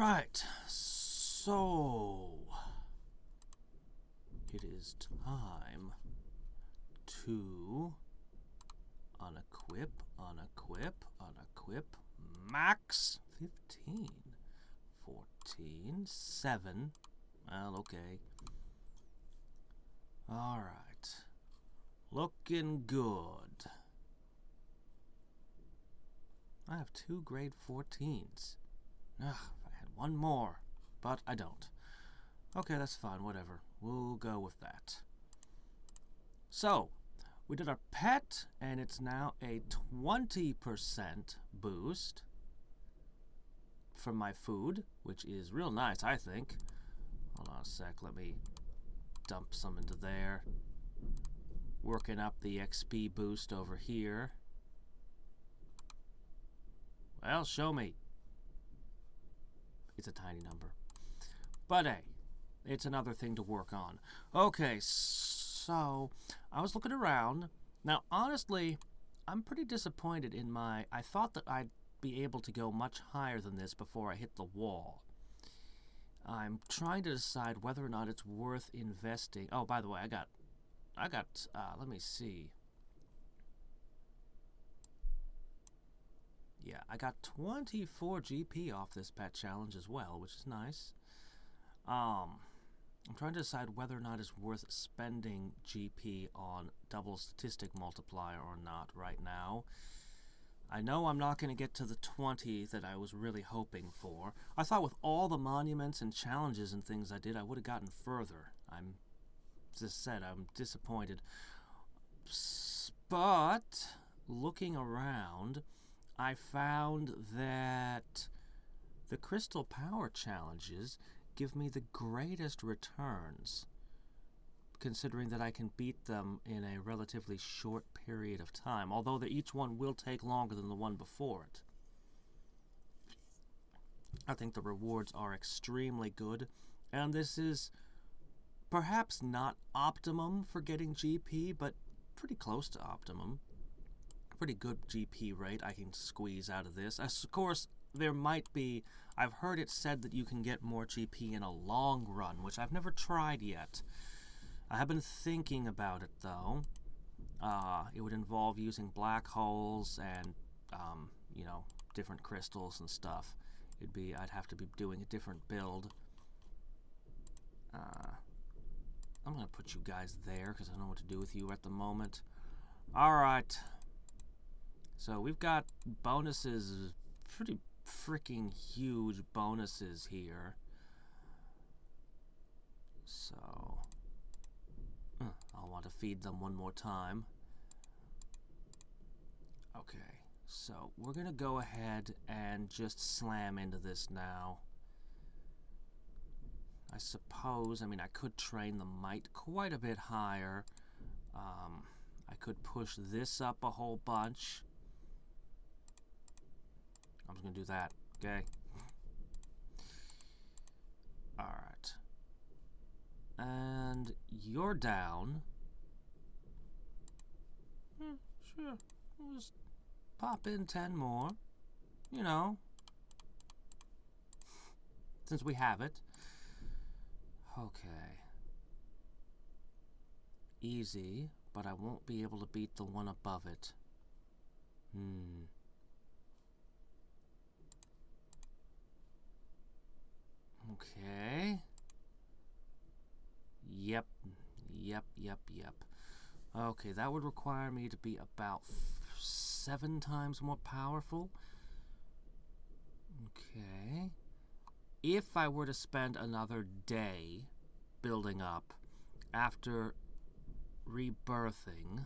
Right, so it is time to unequip, max 15, 14, 7, well, okay. Alright, looking good. I have 2 grade 14s. Ugh, if I had one more, but I don't. Okay, that's fine, whatever. We'll go with that. So, we did our pet, and it's now a 20% boost from my food, which is real nice, I think. Hold on a sec, let me dump some into there. Working up the XP boost over here. Well, show me. It's a tiny number. But hey, it's another thing to work on. Okay, so I was looking around. Now, honestly, I'm pretty disappointed in my... I thought that I'd be able to go much higher than this before I hit the wall. I'm trying to decide whether or not it's worth investing. Oh, by the way, I got, let me see. Yeah, I got 24 GP off this pet challenge as well, which is nice. I'm trying to decide whether or not it's worth spending GP on double statistic multiplier or not right now. I know I'm not going to get to the 20 that I was really hoping for. I thought with all the monuments and challenges and things I did, I would have gotten further. I'm disappointed. But looking around, I found that the Crystal Power challenges give me the greatest returns, considering that I can beat them in a relatively short period of time, although each one will take longer than the one before it. I think the rewards are extremely good, and this is perhaps not optimum for getting GP, but pretty close to optimum. Pretty good GP rate I can squeeze out of this. Of course, there might be... I've heard it said that you can get more GP in a long run, which I've never tried yet. I have been thinking about it, though. It would involve using black holes and, you know, different crystals and stuff. I'd have to be doing a different build. I'm going to put you guys there because I don't know what to do with you at the moment. Alright. So we've got bonuses, pretty freaking huge bonuses here. So I'll want to feed them one more time. Okay, so we're going to go ahead and just slam into this now. I suppose, I mean, I could train the might quite a bit higher. I could push this up a whole bunch. I'm just going to do that, okay? Alright. And you're down. Sure. We'll just pop in 10 more. You know. Since we have it. Okay. Easy, but I won't be able to beat the one above it. Okay. Yep. Okay, that would require me to be about 7 times more powerful. Okay. If I were to spend another day building up after rebirthing,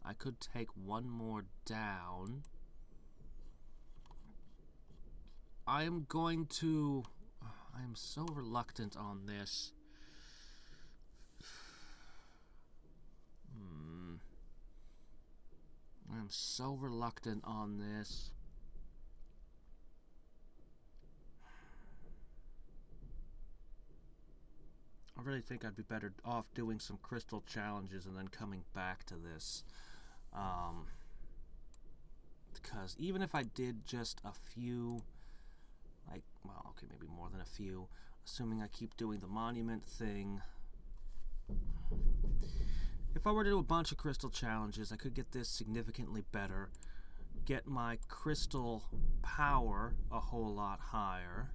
I could take one more down. I am so reluctant on this. I'm so reluctant on this. I really think I'd be better off doing some crystal challenges and then coming back to this. Because even if I did just a few Like, well, okay, maybe more than a few. Assuming I keep doing the monument thing. If I were to do a bunch of crystal challenges, I could get this significantly better. Get my crystal power a whole lot higher.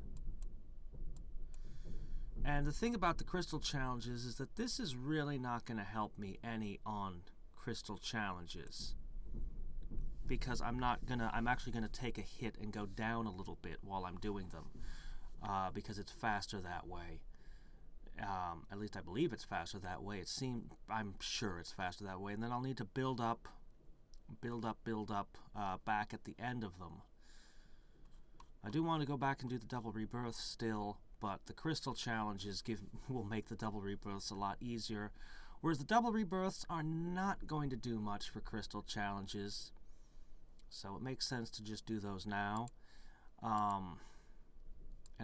And the thing about the crystal challenges is that this is really not going to help me any on crystal challenges. Because I'm actually gonna take a hit and go down a little bit while I'm doing them. Because it's faster that way. At least I believe it's faster that way. I'm sure it's faster that way. And then I'll need to build up back at the end of them. I do want to go back and do the double rebirths still, but the crystal challenges will make the double rebirths a lot easier. Whereas the double rebirths are not going to do much for crystal challenges. So it makes sense to just do those now. And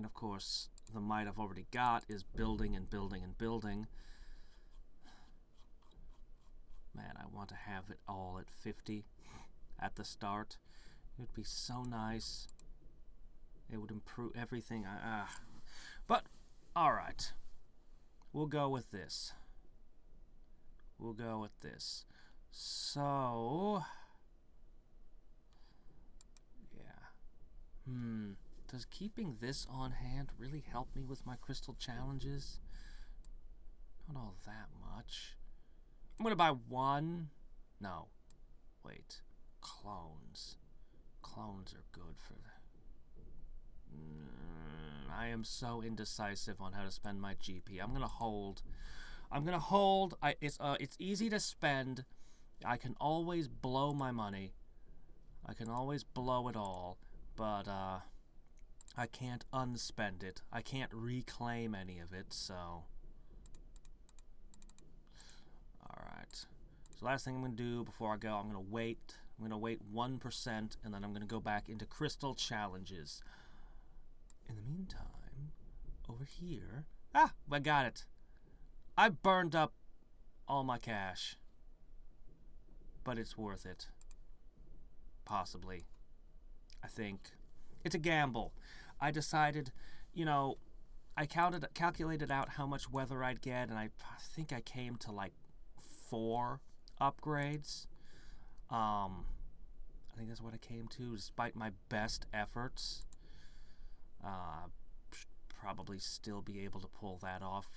of course, the might I've already got is building and building and building. Man, I want to have it all at 50 at the start. It would be so nice. It would improve everything. But, alright. We'll go with this. So... Does keeping this on hand really help me with my crystal challenges? Not all that much. I'm gonna buy one. No. Wait. Clones. Clones are good for that. I am so indecisive on how to spend my GP. I'm gonna hold. It's easy to spend. I can always blow my money. I can always blow it all. But, I can't unspend it. I can't reclaim any of it, so... Alright. So last thing I'm going to do before I go, I'm going to wait. I'm going to wait 1%, and then I'm going to go back into crystal challenges. In the meantime, over here... Ah! I got it. I burned up all my cash. But it's worth it. Possibly. I think. It's a gamble. I decided, I calculated out how much weather I'd get, and I think I came to like 4 upgrades. I think that's what I came to, despite my best efforts. Should probably still be able to pull that off.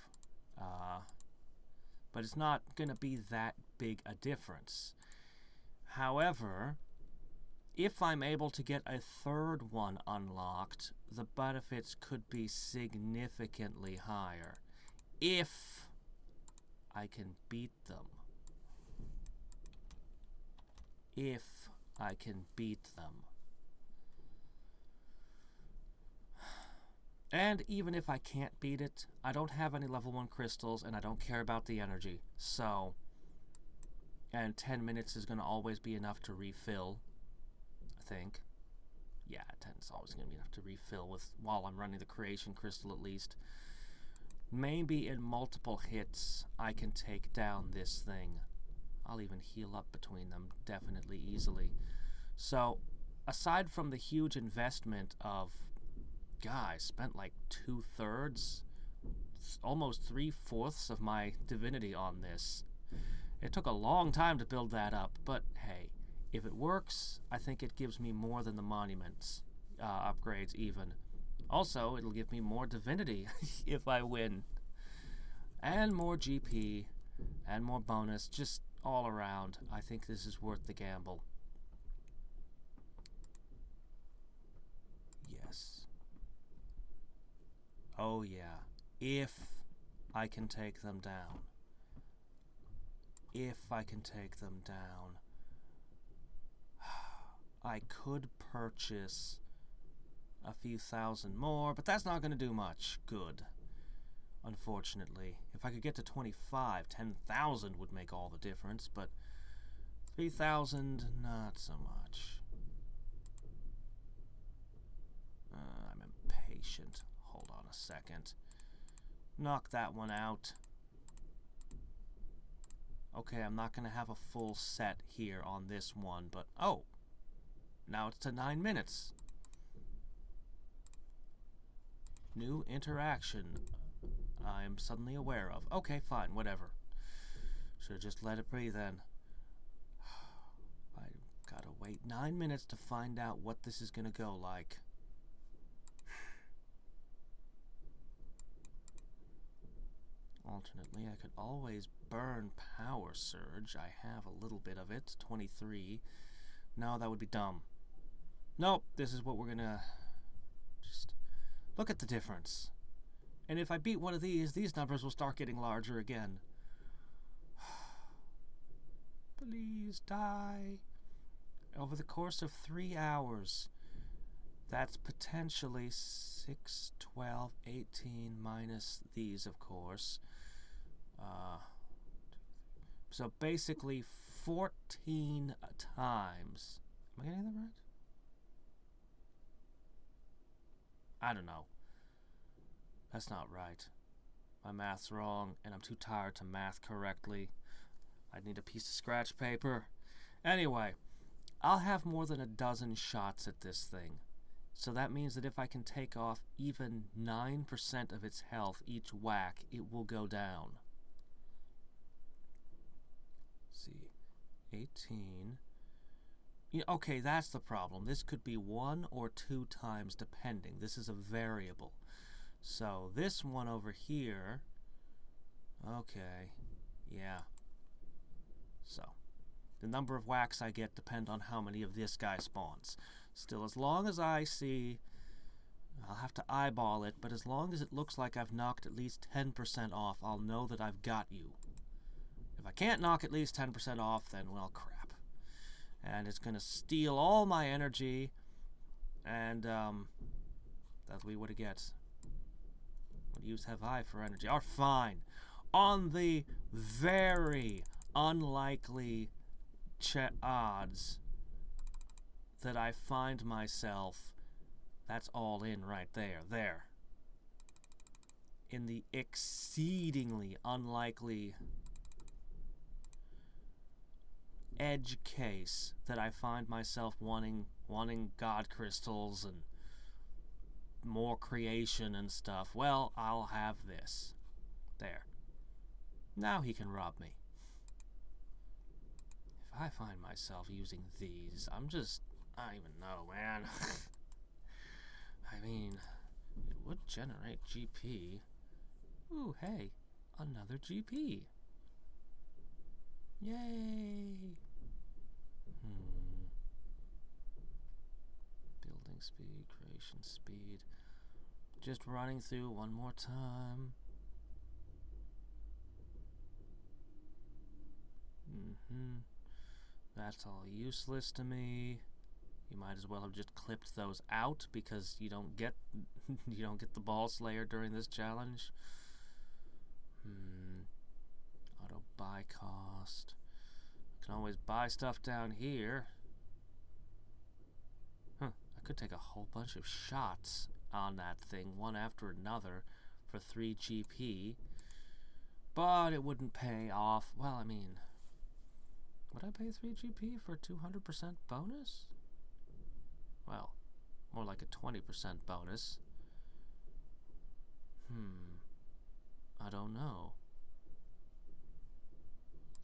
But it's not going to be that big a difference. However... if I'm able to get a third one unlocked, the benefits could be significantly higher. If I can beat them. If I can beat them. And even if I can't beat it, I don't have any level 1 crystals and I don't care about the energy. So, and 10 minutes is going to always be enough to refill. I think. Yeah, 10 is always going to be enough to refill with while I'm running the creation crystal at least. Maybe in multiple hits I can take down this thing. I'll even heal up between them definitely easily. So, aside from the huge investment of, I spent like 2/3, almost 3/4 of my divinity on this. It took a long time to build that up, but hey. If it works, I think it gives me more than the monuments upgrades even. Also, it'll give me more divinity if I win. And more GP, and more bonus, just all around. I think this is worth the gamble. Yes. Oh yeah. If I can take them down. If I can take them down. I could purchase a few thousand more, but that's not going to do much good, unfortunately. If I could get to 25, 10,000 would make all the difference, but 3,000, not so much. I'm impatient. Hold on a second. Knock that one out. Okay, I'm not going to have a full set here on this one, but... oh! Now it's to 9 minutes. New interaction I'm suddenly aware of. Okay, fine, whatever. Should have just let it be then. I gotta wait 9 minutes to find out what this is gonna go like. Alternately, I could always burn Power Surge. I have a little bit of it, 23. No, that would be dumb. Nope, this is what we're gonna... Just look at the difference. And if I beat one of these numbers will start getting larger again. Please die. Over the course of 3 hours, that's potentially 6, 12, 18 minus these, of course. So basically 14 times. Am I getting that right? I don't know. That's not right. My math's wrong, and I'm too tired to math correctly. I'd need a piece of scratch paper. Anyway, I'll have more than a dozen shots at this thing. So that means that if I can take off even 9% of its health each whack, it will go down. Let's see, 18. Yeah, okay, that's the problem. This could be 1 or 2 times depending. This is a variable. So this one over here, okay, yeah. So the number of whacks I get depend on how many of this guy spawns. Still, as long as I see, I'll have to eyeball it, but as long as it looks like I've knocked at least 10% off, I'll know that I've got you. If I can't knock at least 10% off, then, well, crap. And it's going to steal all my energy, and that'll be what it gets. What use have I for energy? Or fine. On the very unlikely odds that I find myself, that's all in right there, there. In the exceedingly unlikely edge case that I find myself wanting God crystals and more creation and stuff, well, I'll have this. There. Now he can rob me. If I find myself using these, I don't even know, man. I mean, it would generate GP. Ooh, hey, another GP. Yay! Building speed, creation speed. Just running through one more time. That's all useless to me. You might as well have just clipped those out because you don't get the ball slayer during this challenge. Auto buy cost. I can always buy stuff down here. I could take a whole bunch of shots on that thing, one after another, for 3 GP. But it wouldn't pay off. Well, I mean, would I pay 3 GP for a 200% bonus? Well, more like a 20% bonus. I don't know.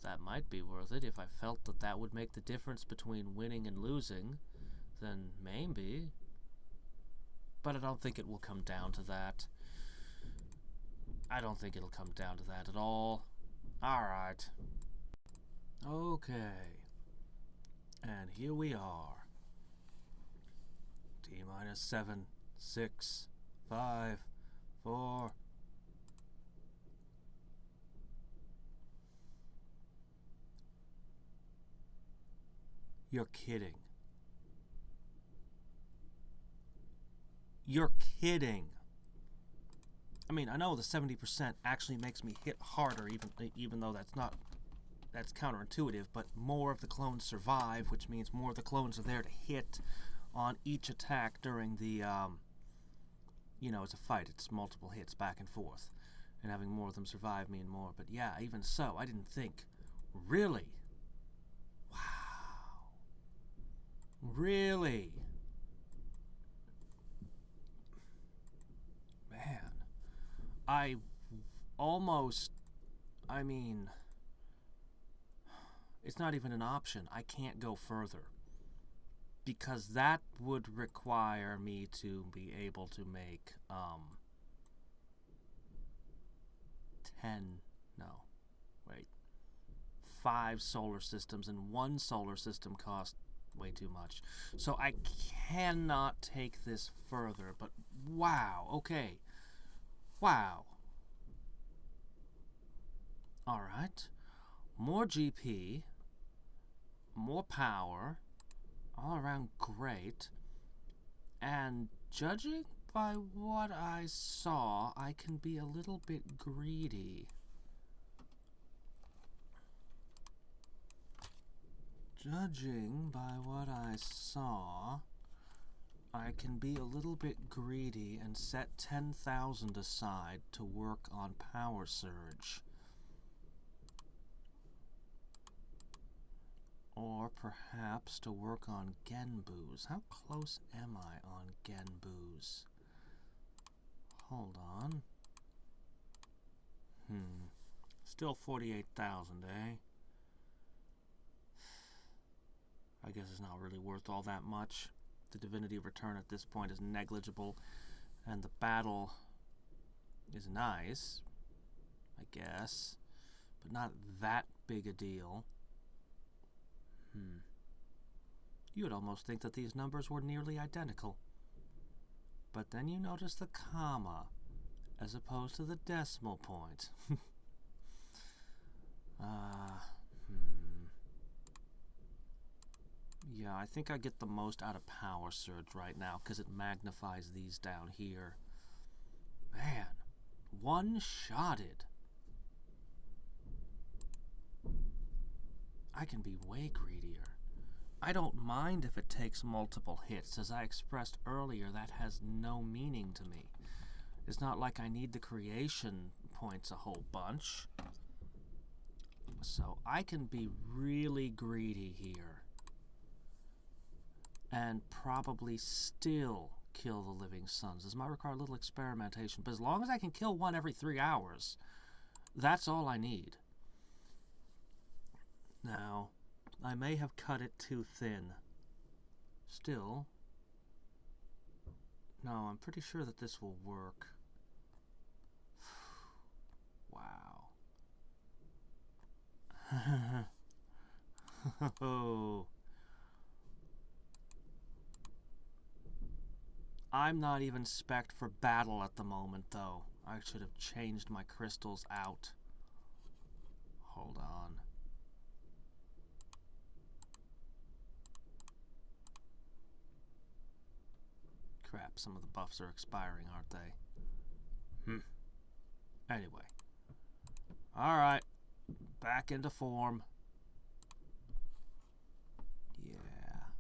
That might be worth it if I felt that that would make the difference between winning and losing. Then maybe. But I don't think it will come down to that. I don't think it'll come down to that at all. Alright. Okay. And here we are. T-minus 7, 6, 5, 4. You're kidding. You're kidding. I mean, I know the 70% actually makes me hit harder, even though that's counterintuitive, but more of the clones survive, which means more of the clones are there to hit on each attack during the, it's a fight. It's multiple hits back and forth. And having more of them survive mean more. But yeah, even so, I didn't think. Really? Wow. Really? I almost, I mean, it's not even an option. I can't go further. Because that would require me to be able to make, 5 solar systems, and 1 solar system costs way too much. So I cannot take this further, but wow, okay. Wow. Alright. More GP, more power, all around great, and judging by what I saw, I can be a little bit greedy. Judging by what I saw, I can be a little bit greedy and set 10,000 aside to work on Power Surge. Or perhaps to work on Genbus. How close am I on Genbus? Hold on. Still 48,000, eh? I guess it's not really worth all that much. The divinity return at this point is negligible, and the battle is nice, I guess, but not that big a deal. You would almost think that these numbers were nearly identical. But then you notice the comma, as opposed to the decimal point. Yeah, I think I get the most out of Power Surge right now, because it magnifies these down here. Man, one-shotted. I can be way greedier. I don't mind if it takes multiple hits. As I expressed earlier, that has no meaning to me. It's not like I need the creation points a whole bunch. So I can be really greedy here. And probably still kill the living suns. This might require a little experimentation, but as long as I can kill one every 3 hours, that's all I need. Now, I may have cut it too thin. Still, no, I'm pretty sure that this will work. Wow. Oh. I'm not even spec'd for battle at the moment, though. I should have changed my crystals out. Hold on. Crap, some of the buffs are expiring, aren't they? Anyway. Alright. Back into form. Yeah.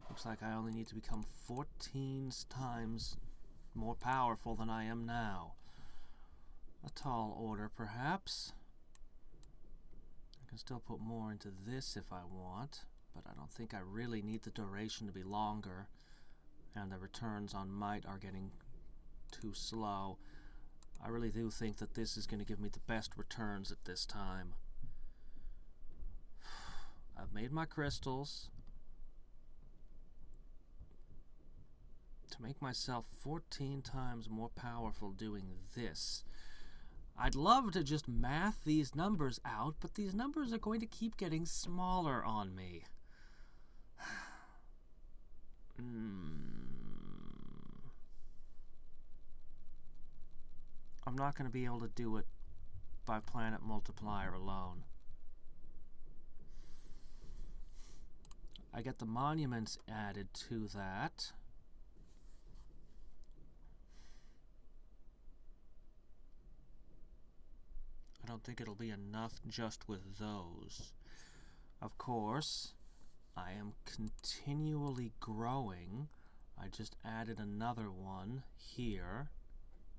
Looks like I only need to become 14 times more powerful than I am now. A tall order, perhaps. I can still put more into this if I want, but I don't think I really need the duration to be longer, and the returns on might are getting too slow. I really do think that this is going to give me the best returns at this time. I've made my crystals. To make myself 14 times more powerful doing this. I'd love to just math these numbers out, but these numbers are going to keep getting smaller on me. I'm not going to be able to do it by planet multiplier alone. I get the monuments added to that. I don't think it'll be enough just with those. Of course, I am continually growing. I just added another one here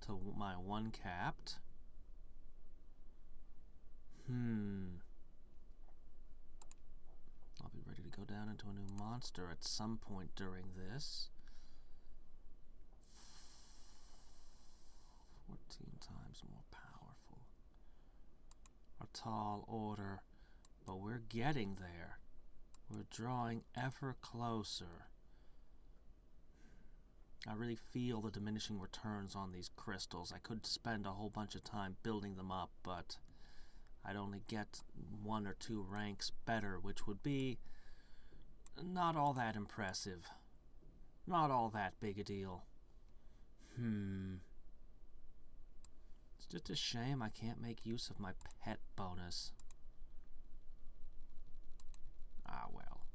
to my one capped. I'll be ready to go down into a new monster at some point during this. 14 times more powerful. A tall order, but we're getting there. We're drawing ever closer. I really feel the diminishing returns on these crystals. I could spend a whole bunch of time building them up, but I'd only get 1 or 2 ranks better, which would be not all that impressive. Not all that big a deal. It's just a shame I can't make use of my pet bonus. Ah, well.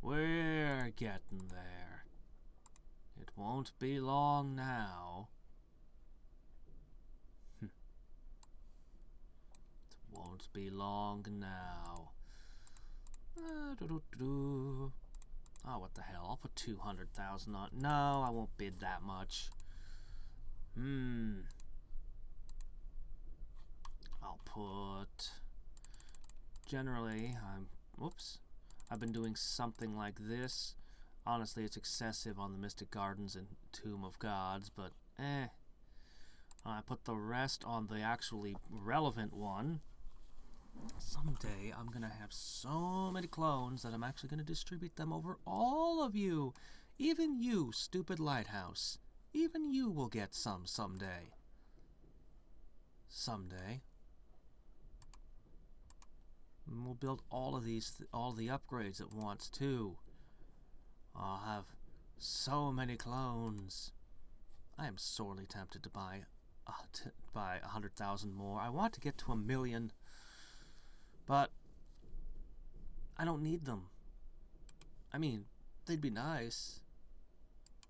We're getting there. It won't be long now. It won't be long now. Oh, what the hell? I'll put 200,000 on. No, I won't bid that much. I'll put... Generally, I've been doing something like this. Honestly, it's excessive on the Mystic Gardens and Tomb of Gods, but I put the rest on the actually relevant one. Someday, I'm going to have so many clones that I'm actually going to distribute them over all of you. Even you, stupid lighthouse. Even you will get some someday. Someday. And we'll build all of these, all the upgrades at once, too. I'll have so many clones. I am sorely tempted to buy 100,000 more. I want to get to 1 million, but I don't need them. I mean, they'd be nice,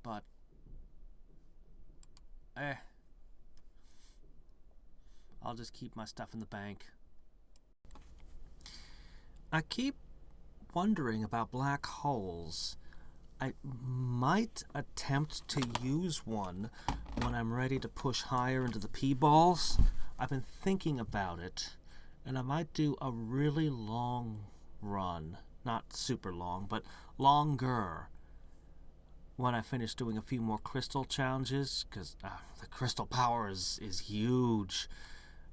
but I'll just keep my stuff in the bank. I keep wondering about black holes. I might attempt to use one when I'm ready to push higher into the P-balls. I've been thinking about it, and I might do a really long run. Not super long, but longer when I finish doing a few more crystal challenges, because the crystal power is huge.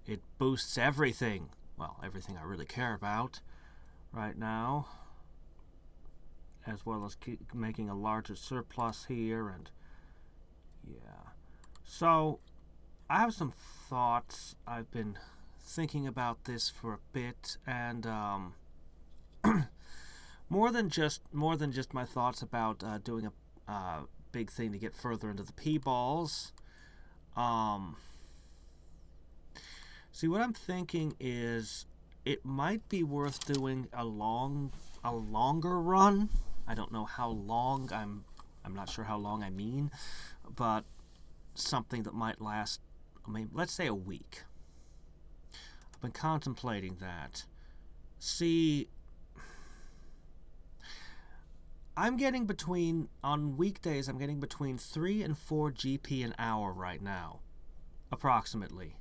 It boosts everything. Well, everything I really care about right now, as well as keep making a larger surplus here, and yeah. So, I have some thoughts. I've been thinking about this for a bit, and more than just my thoughts about doing a big thing to get further into the P-balls. See, what I'm thinking is it might be worth doing a longer run. I don't know how long. I'm not sure how long I mean, but something that might last, I mean, let's say a week. I've been contemplating that. See, I'm getting between, on weekdays, I'm getting between 3 and 4 GP an hour right now, approximately.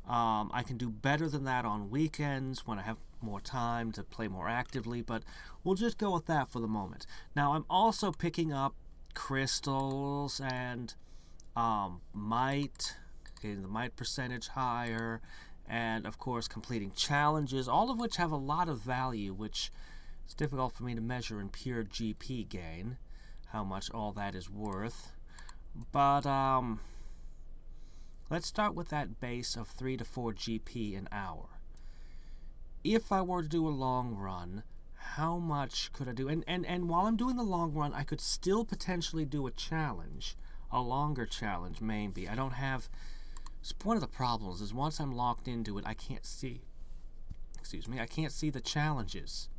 I can do better than that on weekends when I have more time to play more actively, but we'll just go with that for the moment. Now, I'm also picking up crystals and might, getting the might percentage higher, and of course completing challenges, all of which have a lot of value, which is difficult for me to measure in pure GP gain, how much all that is worth. But let's start with that base of 3 to 4 GP an hour. If I were to do a long run, how much could I do? And while I'm doing the long run, I could still potentially do a challenge, a longer challenge maybe. I don't have... One of the problems is once I'm locked into it, I can't see... Excuse me, I can't see the challenges.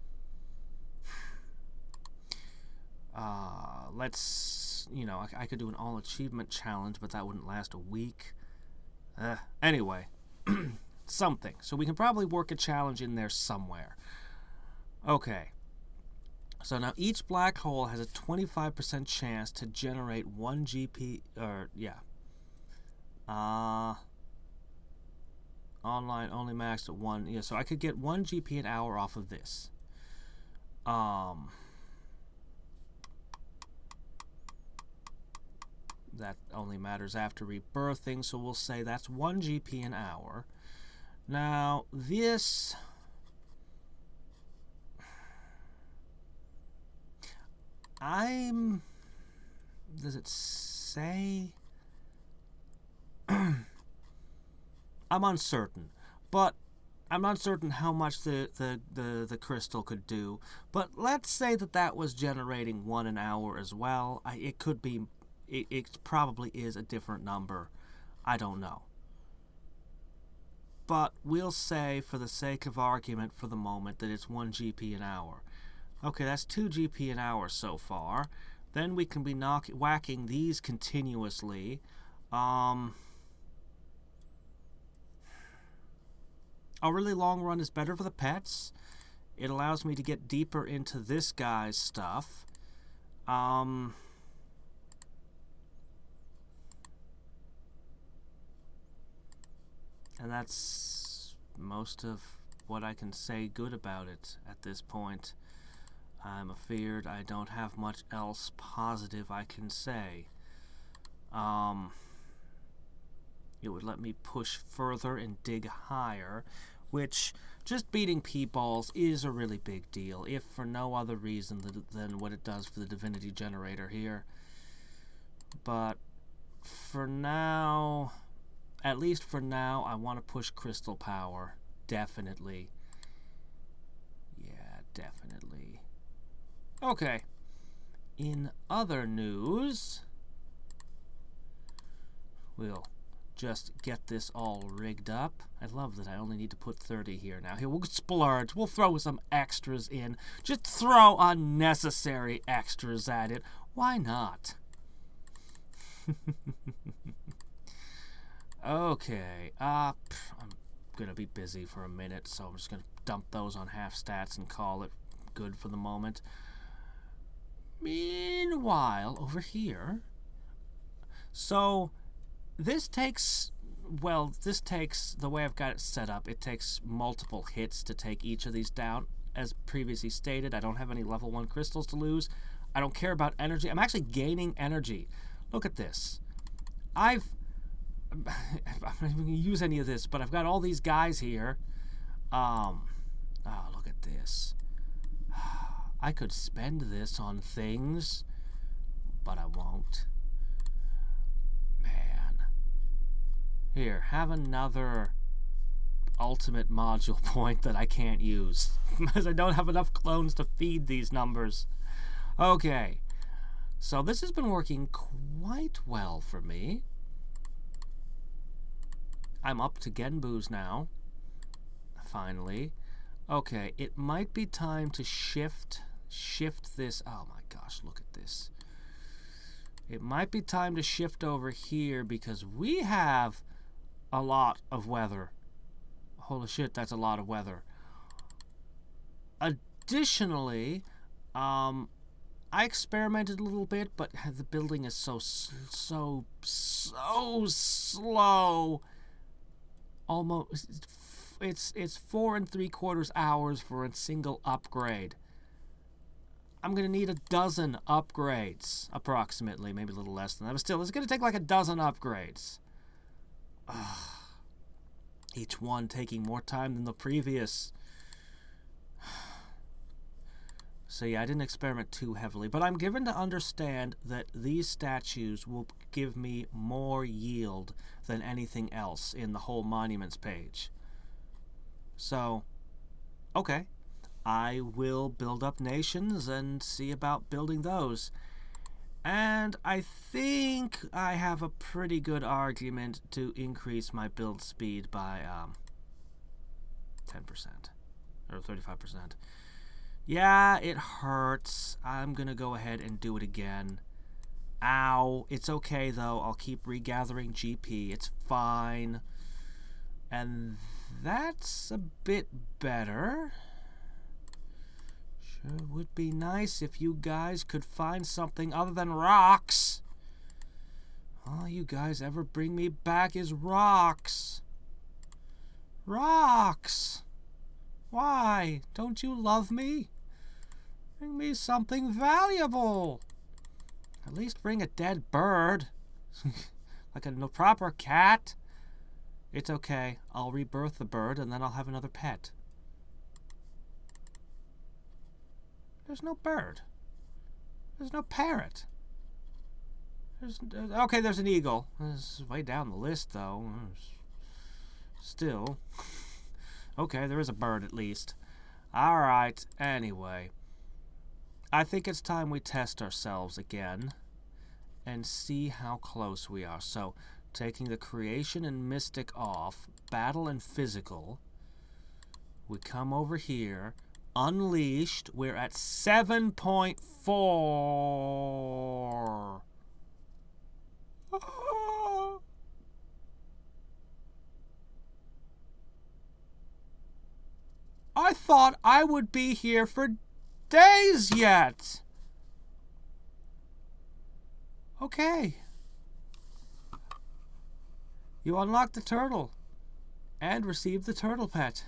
Let's... You know, I could do an all-achievement challenge, but that wouldn't last a week. Anyway, something. So we can probably work a challenge in there somewhere. Okay. So now each black hole has a 25% chance to generate 1 GP, or, yeah. Online only maxed at 1. Yeah, so I could get 1 GP an hour off of this. That only matters after rebirthing, so we'll say that's 1 GP an hour. Now, this... Does it say? I'm uncertain, but I'm uncertain how much the crystal could do. But let's say that was generating 1 an hour as well. It could be, it probably is a different number. I don't know. But we'll say, for the sake of argument for the moment, that it's 1 GP an hour. Okay, that's 2 GP an hour so far. Then we can be whacking these continuously. A really long run is better for the pets. It allows me to get deeper into this guy's stuff. And that's most of what I can say good about it at this point. I'm afeared I don't have much else positive I can say. It would let me push further and dig higher, which just beating P-balls is a really big deal, if for no other reason than what it does for the Divinity Generator here. But for now, at least for now, I want to push Crystal Power. Definitely. Yeah, definitely. Okay. In other news, we'll just get this all rigged up. I love that I only need to put 30 here now. Here, we'll splurge. We'll throw some extras in. Just throw unnecessary extras at it. Why not? Okay. I'm gonna be busy for a minute, so I'm just gonna dump those on half stats and call it good for the moment. Meanwhile, over here, so this takes, well, the way I've got it set up, it takes multiple hits to take each of these down. As previously stated, I don't have any level 1 crystals to lose. I don't care about energy. I'm actually gaining energy. Look at this. I'm not even going to use any of this, but I've got all these guys here. Oh, look at this. I could spend this on things, but I won't. Man. Here, have another ultimate module point that I can't use, because I don't have enough clones to feed these numbers. Okay. So this has been working quite well for me. I'm up to Genbus now. Finally. Okay, it might be time to shift this. Oh my gosh, look at this. It might be time to shift over here because we have a lot of weather. Holy shit, that's a lot of weather. Additionally, I experimented a little bit, but the building is so slow. Almost, it's 4 3/4 hours for a single upgrade. I'm gonna need a dozen upgrades, approximately, maybe a little less than that, but still, it's gonna take like a dozen upgrades. Ugh. Each one taking more time than the previous. So yeah, I didn't experiment too heavily, but I'm given to understand that these statues will give me more yield than anything else in the whole monuments page. So, okay, I will build up nations and see about building those. And I think I have a pretty good argument to increase my build speed by 10% or 35%. Yeah, it hurts. I'm gonna go ahead and do it again. Ow. It's okay, though. I'll keep regathering GP. It's fine. And that's a bit better. Sure would be nice if you guys could find something other than rocks. All you guys ever bring me back is rocks. Rocks. Why? Don't you love me? Bring me something valuable. At least bring a dead bird. Like a proper cat. It's okay. I'll rebirth the bird and then I'll have another pet. There's no bird. There's no parrot. Okay, there's an eagle. It's way down the list, though. Still. Okay, there is a bird at least. Alright, anyway. I think it's time we test ourselves again and see how close we are. So, taking the creation and mystic off, battle and physical, we come over here. Unleashed, we're at 7.4. I thought I would be here for days yet. Okay. You unlock the turtle and receive the turtle pet.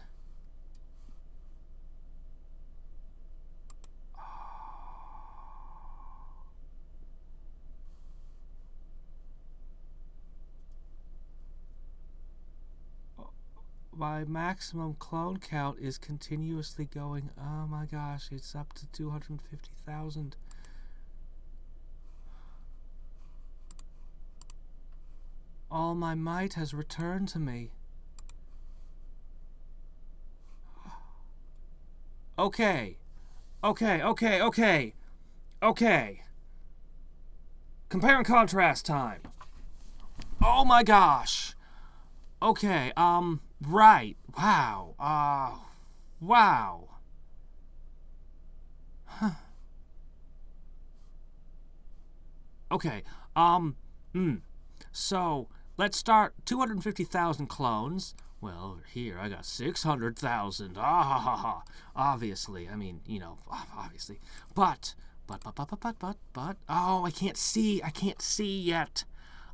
My maximum clone count is continuously going. Oh my gosh, it's up to 250,000. All my might has returned to me. Okay. Okay. Compare and contrast time. Oh my gosh. Okay, right. Wow. Wow. Huh. Okay, So, let's start 250,000 clones. Well, here, I got 600,000. Obviously. I mean, you know, obviously. But, oh, I can't see yet.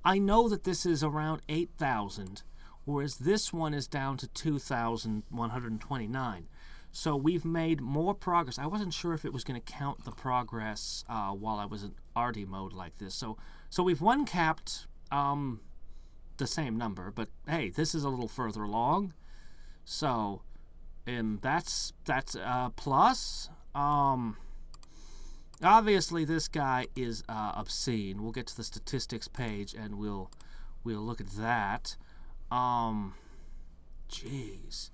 I know that this is around 8,000. Whereas this one is down to 2,129. So we've made more progress. I wasn't sure if it was going to count the progress while I was in arty mode like this. So we've one capped the same number, but hey, this is a little further along. So that's plus. Obviously this guy is obscene. We'll get to the statistics page and we'll look at that. Jeez.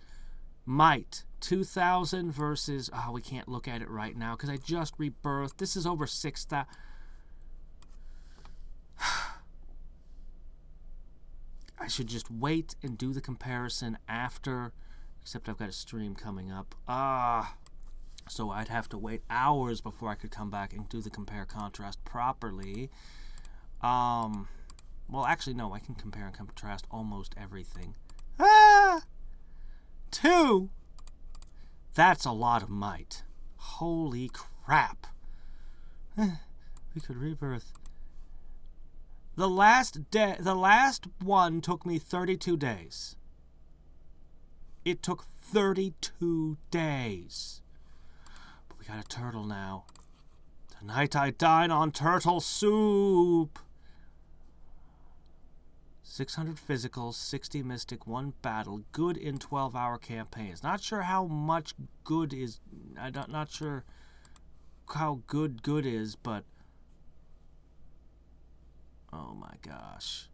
Might. 2,000 versus... Oh, we can't look at it right now because I just rebirthed. This is over 6,000. I should just wait and do the comparison after. Except I've got a stream coming up. So I'd have to wait hours before I could come back and do the compare-contrast properly. Well, actually, no, I can compare and contrast almost everything. 2! That's a lot of might. Holy crap. We could rebirth. The last one took me 32 days. It took 32 days. But we got a turtle now. Tonight I dine on turtle soup. 600 physical, 60 mystic, 1 battle. Good in 12-hour campaigns. Not sure how much good is... I'm not sure how good is, but... Oh my gosh.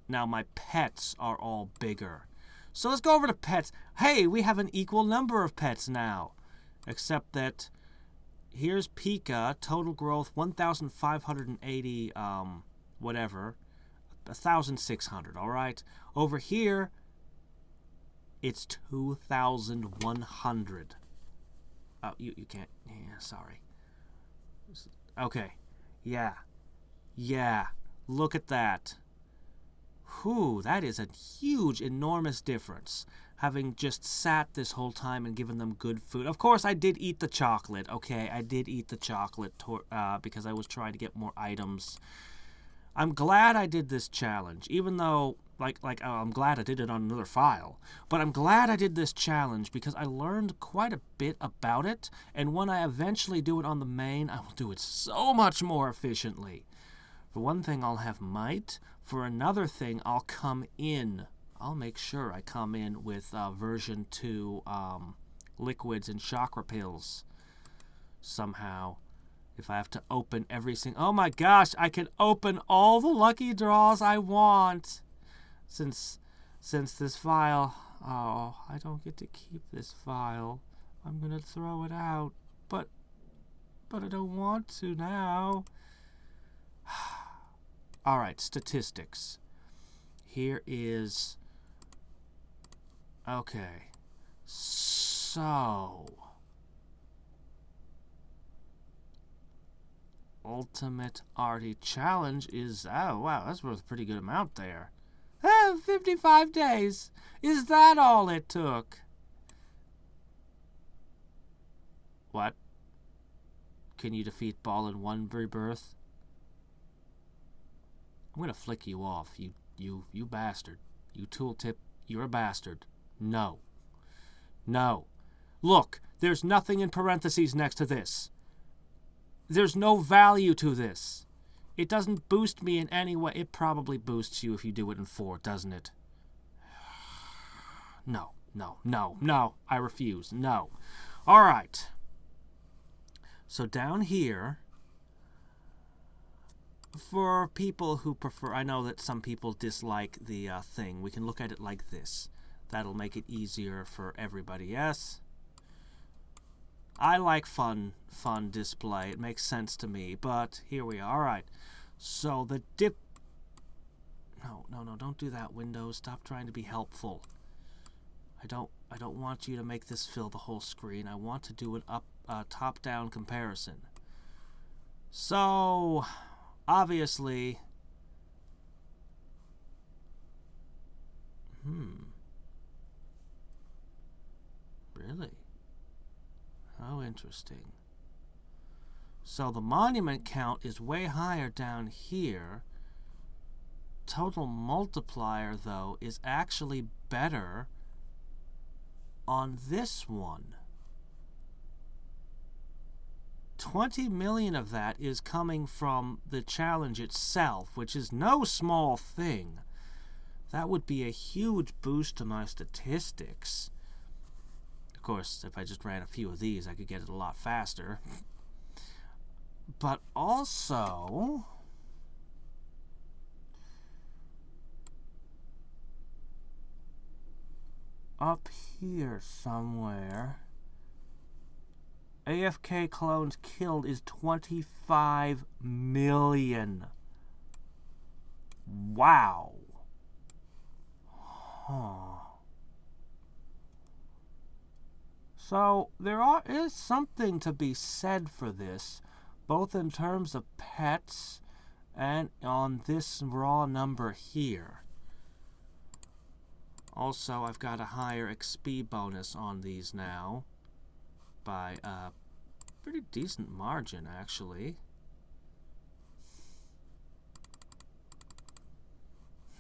Now my pets are all bigger. So let's go over to pets. Hey, we have an equal number of pets now. Except that... Here's Pika. Total growth, 1,580, whatever. 1,600, alright? Over here, it's 2,100. Oh, you can't... Yeah, sorry. Okay. Yeah. Look at that. Whew, that is a huge, enormous difference. Having just sat this whole time and given them good food. Of course, I did eat the chocolate, okay? I did eat the chocolate because I was trying to get more items. I'm glad I did this challenge, even though, oh, I'm glad I did it on another file. But I'm glad I did this challenge because I learned quite a bit about it, and when I eventually do it on the main, I will do it so much more efficiently. For one thing, I'll have might. For another thing, I'll come in. I'll make sure I come in with version 2 liquids and chakra pills somehow. If I have to open every single... Oh my gosh, I can open all the lucky draws I want. Since this file... Oh, I don't get to keep this file. I'm going to throw it out. But I don't want to now. Alright, statistics. Here is... Okay. So... Ultimate Arty Challenge is... Oh, wow, that's worth a pretty good amount there. 55 days. Is that all it took? What? Can you defeat Ball in one rebirth? I'm gonna flick you off, you bastard. You tooltip, you're a bastard. No. No. Look, there's nothing in parentheses next to this. There's no value to this. It doesn't boost me in any way. It probably boosts you if you do it in 4, doesn't it? No, no, no, no. I refuse. No. All right. So down here, for people who prefer... I know that some people dislike the thing. We can look at it like this. That'll make it easier for everybody, yes? I like fun display. It makes sense to me, but here we are. All right. So the dip... No, don't do that, Windows. Stop trying to be helpful. I don't want you to make this fill the whole screen. I want to do an top-down comparison. So, obviously... Really? How interesting. So the monument count is way higher down here. Total multiplier, though, is actually better on this one. 20 million of that is coming from the challenge itself, which is no small thing. That would be a huge boost to my statistics. Of course, if I just ran a few of these, I could get it a lot faster. But also... up here somewhere, AFK clones killed is 25 million. Wow. Huh. So there is something to be said for this, both in terms of pets and on this raw number here. Also, I've got a higher XP bonus on these now by a pretty decent margin, actually.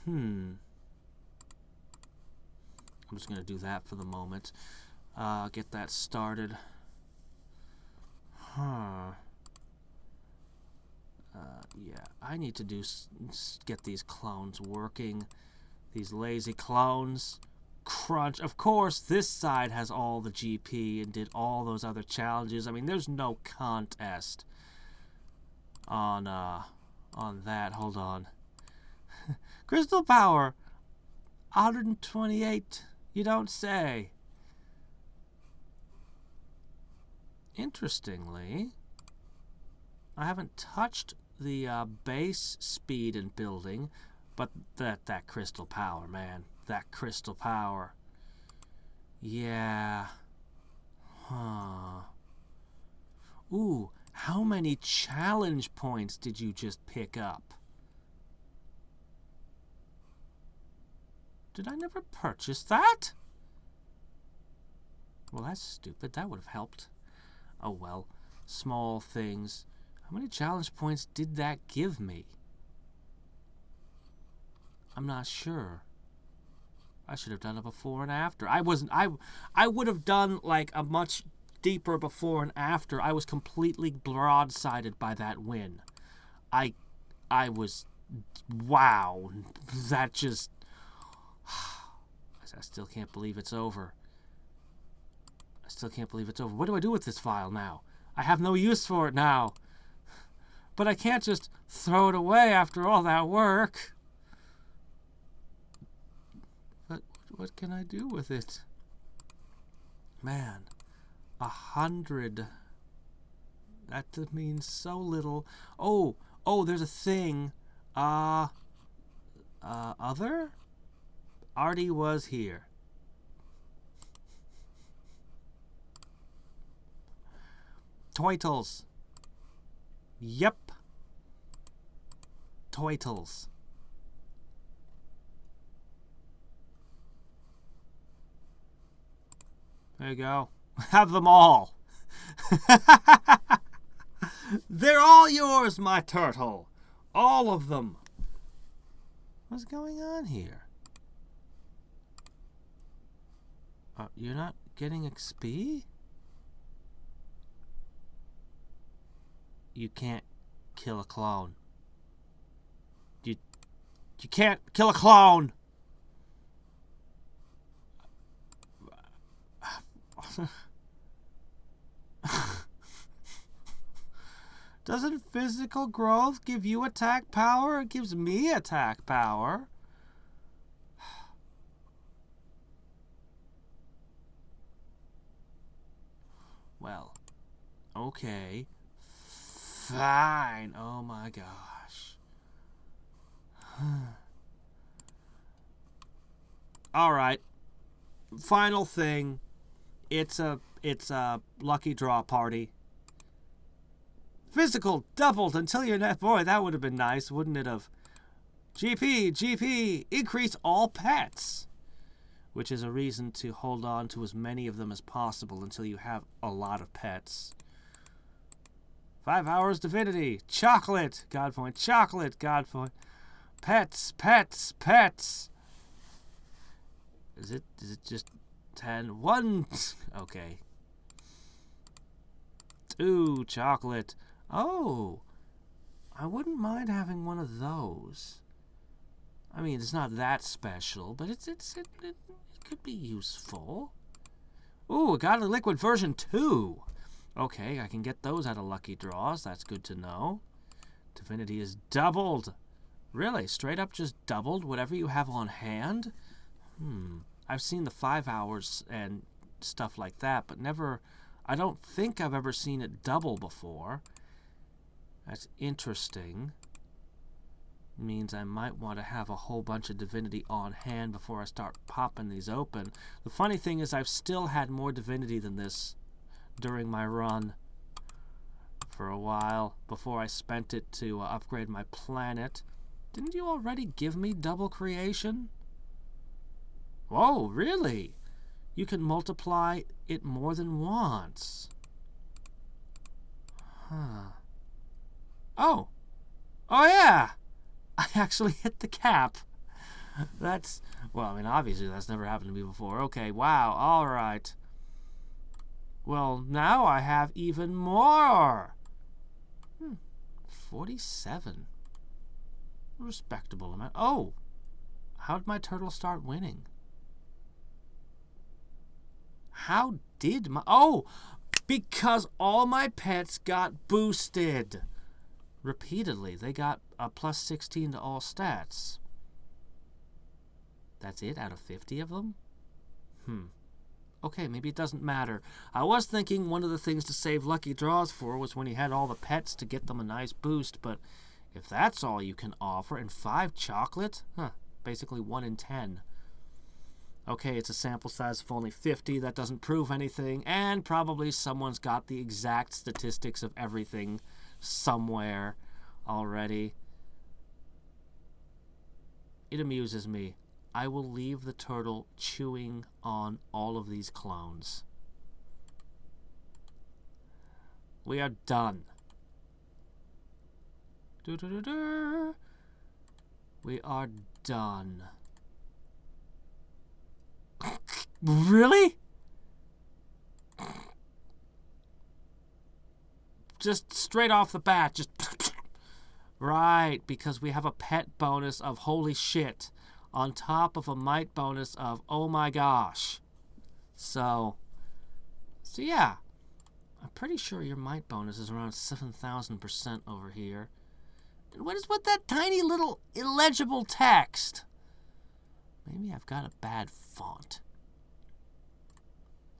I'm just going to do that for the moment. Get that started. Yeah, I need to get these clones working. These lazy clones. Crunch. Of course, this side has all the GP and did all those other challenges. I mean, there's no contest on that. Hold on. Crystal power. 128. You don't say. Interestingly, I haven't touched the base speed in building, but that crystal power, man. That crystal power. Yeah. Huh. Ooh, how many challenge points did you just pick up? Did I never purchase that? Well, that's stupid. That would have helped. Oh well. Small things. How many challenge points did that give me? I'm not sure. I should have done a before and after. I would have done like a much deeper before and after. I was completely broadsided by that win. I was, wow. That just, I still can't believe it's over. I still can't believe it's over. What do I do with this file now? I have no use for it now. But I can't just throw it away after all that work. But what can I do with it? Man, 100. That means so little. Oh, there's a thing. Other? Artie was here. Toitles. Yep. Toitles. There you go. Have them all. They're all yours, my turtle. All of them. What's going on here? You're not getting XP? You can't kill a clone. You can't kill a clone! Doesn't physical growth give you attack power? It gives me attack power. Well, okay. Fine. Oh my gosh. All right. Final thing. It's a lucky draw party. Physical doubled until your net. Boy, that would have been nice, wouldn't it have? GP, increase all pets. Which is a reason to hold on to as many of them as possible until you have a lot of pets. 5 hours divinity. Chocolate. God point. Chocolate. God point. Pets. Is it just 10? 1. Okay. 2. Chocolate. Oh. I wouldn't mind having one of those. I mean, it's not that special, but it could be useful. Ooh, got a liquid version 2. Okay, I can get those out of lucky draws. That's good to know. Divinity is doubled. Really? Straight up just doubled whatever you have on hand? I've seen the 5 hours and stuff like that, but never... I don't think I've ever seen it double before. That's interesting. Means I might want to have a whole bunch of divinity on hand before I start popping these open. The funny thing is I've still had more divinity than this during my run for a while before I spent it to upgrade my planet. Didn't you already give me double creation? Whoa, really? You can multiply it more than once. Huh. Oh yeah! I actually hit the cap. That's, well, I mean, obviously that's never happened to me before. Okay, wow, alright. Well, now I have even more. 47. Respectable amount. Oh! How'd my turtle start winning? How did my... Oh! Because all my pets got boosted. Repeatedly. They got a plus 16 to all stats. That's it out of 50 of them? Okay, maybe it doesn't matter. I was thinking one of the things to save lucky draws for was when you had all the pets to get them a nice boost, but if that's all you can offer, and 5 chocolate? Basically 1 in 10. Okay, it's a sample size of only 50. That doesn't prove anything, and probably someone's got the exact statistics of everything somewhere already. It amuses me. I will leave the turtle chewing on all of these clones. We are done. We are done. Really? Just straight off the bat, just... Right, because we have a pet bonus of holy shit on top of a might bonus of oh my gosh. So yeah, I'm pretty sure your might bonus is around 7,000% over here. And what is with that tiny little illegible text? Maybe I've got a bad font.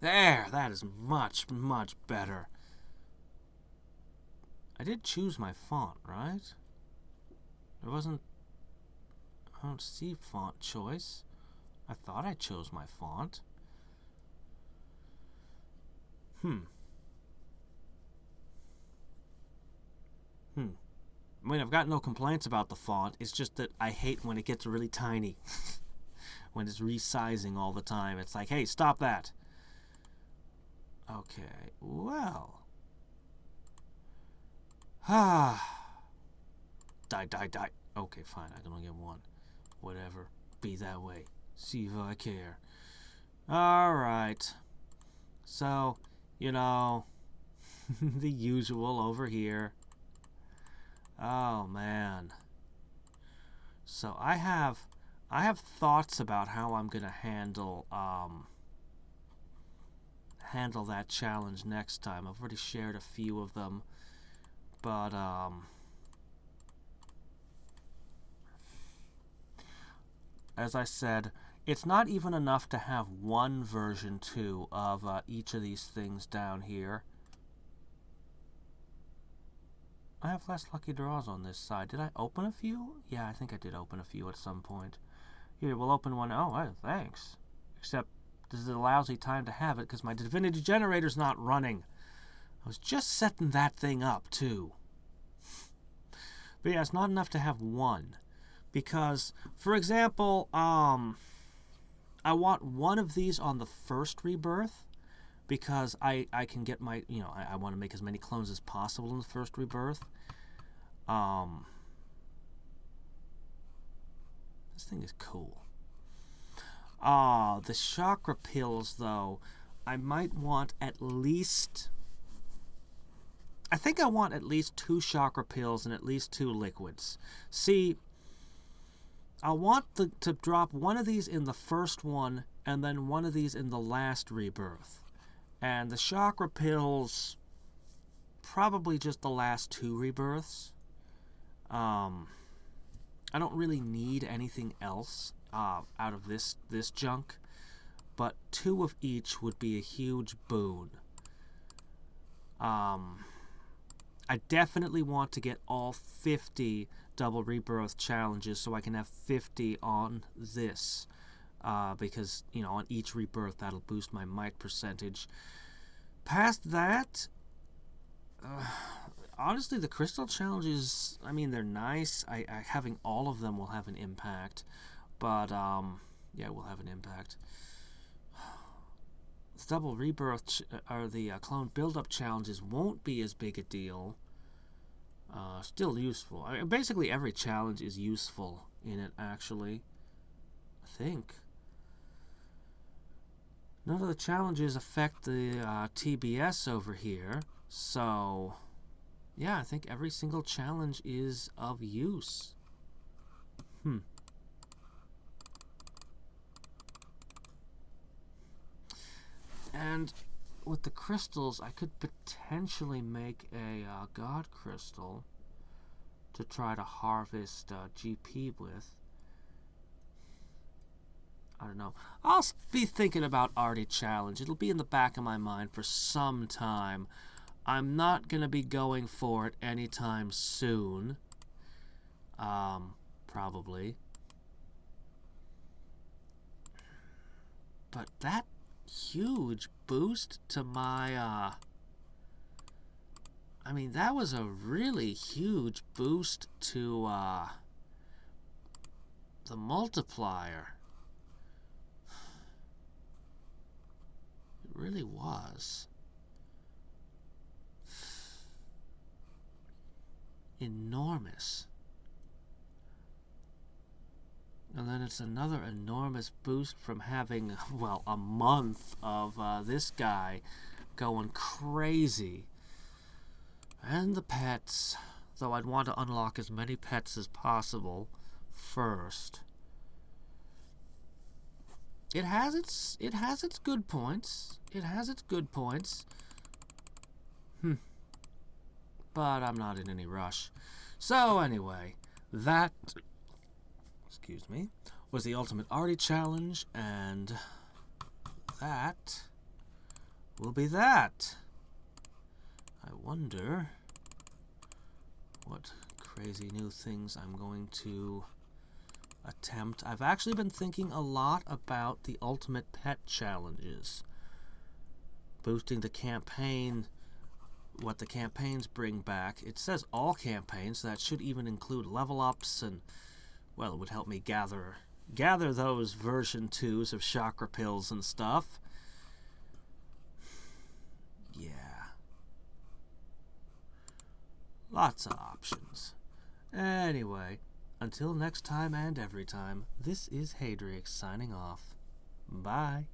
There, that is much, much better. I did choose my font, right? I don't see font choice. I thought I chose my font. I mean, I've got no complaints about the font. It's just that I hate when it gets really tiny. When it's resizing all the time. It's like, hey, stop that. Okay, well. Die. Okay, fine, I can only get one. Whatever. Be that way. See if I care. Alright. So, you know, the usual over here. Oh, man. So I have thoughts about how I'm going to handle that challenge next time. I've already shared a few of them. But, as I said, it's not even enough to have one version 2 of each of these things down here. I have less lucky draws on this side. Did I open a few? Yeah, I think I did open a few at some point. Here, we'll open one. Oh, thanks. Except this is a lousy time to have it because my Divinity Generator's not running. I was just setting that thing up, too. But yeah, it's not enough to have one. Because, for example, I want one of these on the first rebirth. Because I can get my, I want to make as many clones as possible in the first rebirth. This thing is cool. The chakra pills, though, I might want at least... I think I want at least 2 chakra pills and at least 2 liquids. See, I want to drop one of these in the first one and then one of these in the last rebirth. And the chakra pills, probably just the last 2 rebirths. I don't really need anything else out of this junk, but 2 of each would be a huge boon. I definitely want to get all 50 double rebirth challenges so I can have 50 on this. Because, on each rebirth, that'll boost my might percentage. Past that, honestly, the crystal challenges, I mean, they're nice. Having all of them will have an impact. But, yeah, will have an impact. The double rebirth, or the clone build-up challenges won't be as big a deal. Still useful. I mean, basically, every challenge is useful in it, actually. I think. None of the challenges affect the TBS over here, so yeah, I think every single challenge is of use. And with the crystals, I could potentially make a God crystal to try to harvest GP with. I don't know. I'll be thinking about Artie Challenge. It'll be in the back of my mind for some time. I'm not going to be going for it anytime soon. Probably. But that huge boost to my, I mean, that was a really huge boost to, the multiplier. It really was. Enormous. And then it's another enormous boost from having, well, a month of this guy going crazy. And the pets. Though I'd want to unlock as many pets as possible first. It has its good points. It has its good points. But I'm not in any rush. So anyway, that, excuse me, was the Ultimate Arty Challenge, and that will be that. I wonder what crazy new things I'm going to attempt. I've actually been thinking a lot about the Ultimate Pet Challenges. Boosting the campaign, what the campaigns bring back. It says all campaigns, so that should even include level ups, and, well, it would help me gather those version 2s of chakra pills and stuff. Yeah. Lots of options. Anyway, until next time and every time, this is Hadriex signing off. Bye.